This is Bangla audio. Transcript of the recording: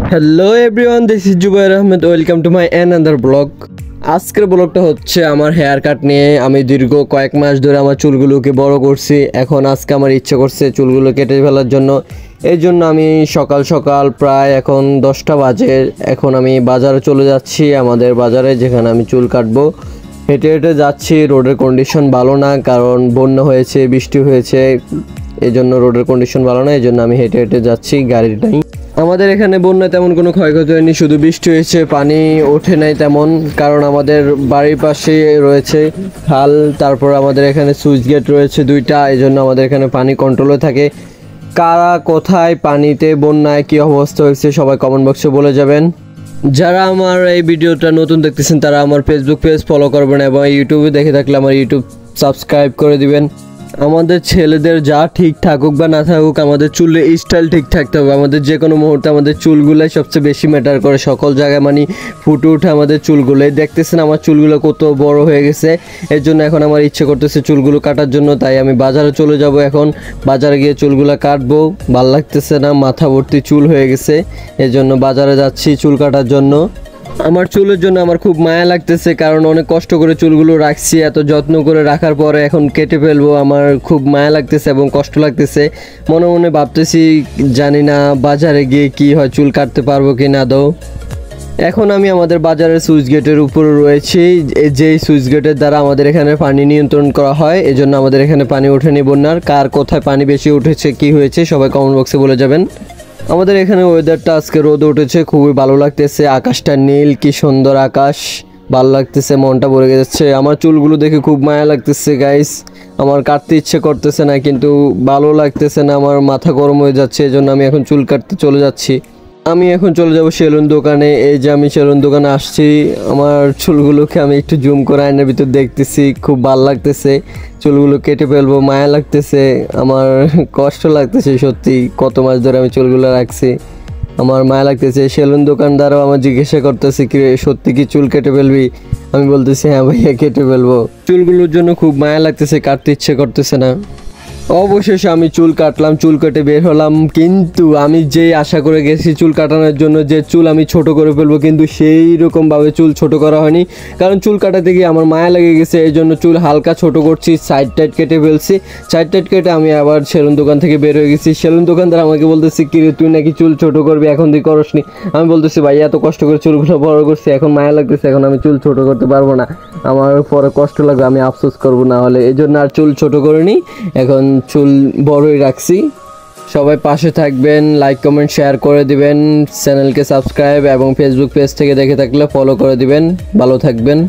Hello everyone, this is Zubair Ahmed. Welcome to my another blog. আজকের ব্লগটা হচ্ছে আমার হেয়ার কাট নিয়ে। আমি দীর্ঘ কয়েক মাস ধরে আমার চুলগুলোকে বড় করছি। এখন আজকে আমার ইচ্ছে করছে চুলগুলো কেটে ফেলার জন্য। এই জন্য আমি সকাল সকাল প্রায় এখন 10টা বাজে, এখন আমি বাজারে চলে যাচ্ছি, আমাদের বাজারে যেখানে আমি চুল কাটবো। হেঁটে হেঁটে যাচ্ছি। রোডের কন্ডিশন ভালো না, কারণ বন্যা হয়েছে, বৃষ্টি হয়েছে, এই জন্য রোডের কন্ডিশন ভালো না। এই জন্য আমি হেঁটে হেঁটে যাচ্ছি, গাড়ি নাই। আমাদের এখানে বন্যায় তেমন কোনো ক্ষয়ক্ষতি হয়নি, শুধু বৃষ্টি হয়েছে, পানি ওঠে নাই তেমন, কারণ আমাদের বাড়ির পাশে রয়েছে খাল। তারপর আমাদের এখানে সুইচ গেট রয়েছে 2টা, এই জন্য আমাদের এখানে পানি কন্ট্রোলে থাকে। কারা কোথায় পানিতে বন্যায় কী অবস্থা হয়েছে সবাই কমেন্ট বক্সে বলে যাবেন। যারা আমার এই ভিডিওটা নতুন দেখতেছেন তারা আমার ফেসবুক পেজ ফলো করবেন এবং ইউটিউবে দেখে থাকলে আমার ইউটিউব সাবস্ক্রাইব করে দিবেন। আমাদের ছেলেদের যা ঠিক থাকুক বা না থাকুক, আমাদের চুলের স্টাইল ঠিক থাকতে হবে। আমাদের যে কোনো মুহূর্তে আমাদের চুলগুলাই সবচেয়ে বেশি ম্যাটার করে সকল জায়গায়, মানে ফুটে উঠে আমাদের চুলগুলোই। দেখতেছেন আমার চুলগুলো কত বড় হয়ে গেছে, এর জন্য এখন আমার ইচ্ছে করতেছে চুলগুলো কাটার জন্য। তাই আমি বাজারে চলে যাব, এখন বাজারে গিয়ে চুলগুলো কাটবো। ভাল লাগতেছে না, মাথা ভর্তি চুল হয়ে গেছে, এর জন্য বাজারে যাচ্ছি চুল কাটার জন্য। আমার চুলের জন্য আমার খুব মায়া লাগতেছে, কারণ অনেক কষ্ট করে চুলগুলো রাখছি, এত যত্ন করে রাখার পরে এখন কেটে ফেলবো। আমার খুব মায়া লাগতেছে এবং কষ্ট লাগতেছে। মনে মনে ভাবতেছি, জানি না বাজারে গিয়ে কি হয়, চুল কাটতে পারবো কি না দো। এখন আমি আমাদের বাজারের সুইচ গেটের উপরে রয়েছি, যেই সুইচ গেটের দ্বারা আমাদের এখানে পানি নিয়ন্ত্রণ করা হয়। এজন্য আমাদের এখানে পানি ওঠেনি বন্যার। কার কোথায় পানি বেশি উঠেছে, কি হয়েছে সবাই কমেন্ট বক্সে বলে যাবেন। আমাদের এখানে ওয়েদারটা আজকে রোদ উঠেছে, খুবই ভালো লাগতেছে। আকাশটা নীল, কি সুন্দর আকাশ, ভালো লাগতেছে, মনটা ভরে যাচ্ছে। আমার চুলগুলো দেখে খুব মায়া লাগতেছে গাইস। আমার কাটতে ইচ্ছে করতেছে না, কিন্তু ভালো লাগতেছে না, আমার মাথা গরম হয়ে যাচ্ছে। এই জন্য আমি এখন চুল কাটতে চলে যাচ্ছি। আমি এখন চলে যাব সেলুন দোকানে। এই যে আমি সেলুন দোকানে আসছি, আমার চুলগুলোকে আমি একটু জুম করে আয়নার ভিতর দেখতেছি, খুব ভালো লাগতেছে। চুলগুলো কেটে ফেলবো, মায়া লাগতেছে, আমার কষ্ট লাগতেছে সত্যি। কত মাস ধরে আমি চুলগুলো রাখছি, আমার মায়া লাগতেছে। সেলুন দোকানদারও আমার জিজ্ঞাসা করতেছে কি সত্যি কি চুল কেটে ফেলবি? আমি বলতেছি হ্যাঁ ভাইয়া কেটে ফেলবো। চুলগুলোর জন্য খুব মায়া লাগতেছে, কাটতে ইচ্ছে করতেছে না। অবশেষে আমি চুল কাটলাম, চুল কেটে বের হলাম। কিন্তু আমি যেই আশা করে গেছি চুল কাটানোর জন্য, যে চুল আমি ছোট করে ফেলবো, কিন্তু সেই রকমভাবে চুল ছোট করা হয়নি। কারণ চুল কাটাতে গিয়ে আমার মায়া লেগে গেছে, এই জন্য চুল হালকা ছোট করছি, সাইড টাইড কেটে ফেলছি। সাইড টাইড কেটে আমি আবার সেলুন দোকান থেকে বের হয়ে গেছি। সেলুন দোকানদার আমাকে বলতেছি কিরে তুই নাকি চুল ছোট করবি, এখন তুই করসনি। আমি বলতেছি ভাই এত কষ্ট করে চুলগুলো বড় করছি, এখন মায়া লাগতেছে, এখন আমি চুল ছোট করতে পারবো না, আমার পরে কষ্ট লাগবে, আমি আফসোস করবো না হলে। এই জন্য আর চুল ছোট করিনি, এখন চুল বড়ই রাখছি। সবাই পাশে থাকবেন, লাইক কমেন্ট শেয়ার করে দিবেন, চ্যানেলকে সাবস্ক্রাইব এবং ফেসবুক পেজ থেকে দেখে থাকলে ফলো করে দিবেন। ভালো থাকবেন।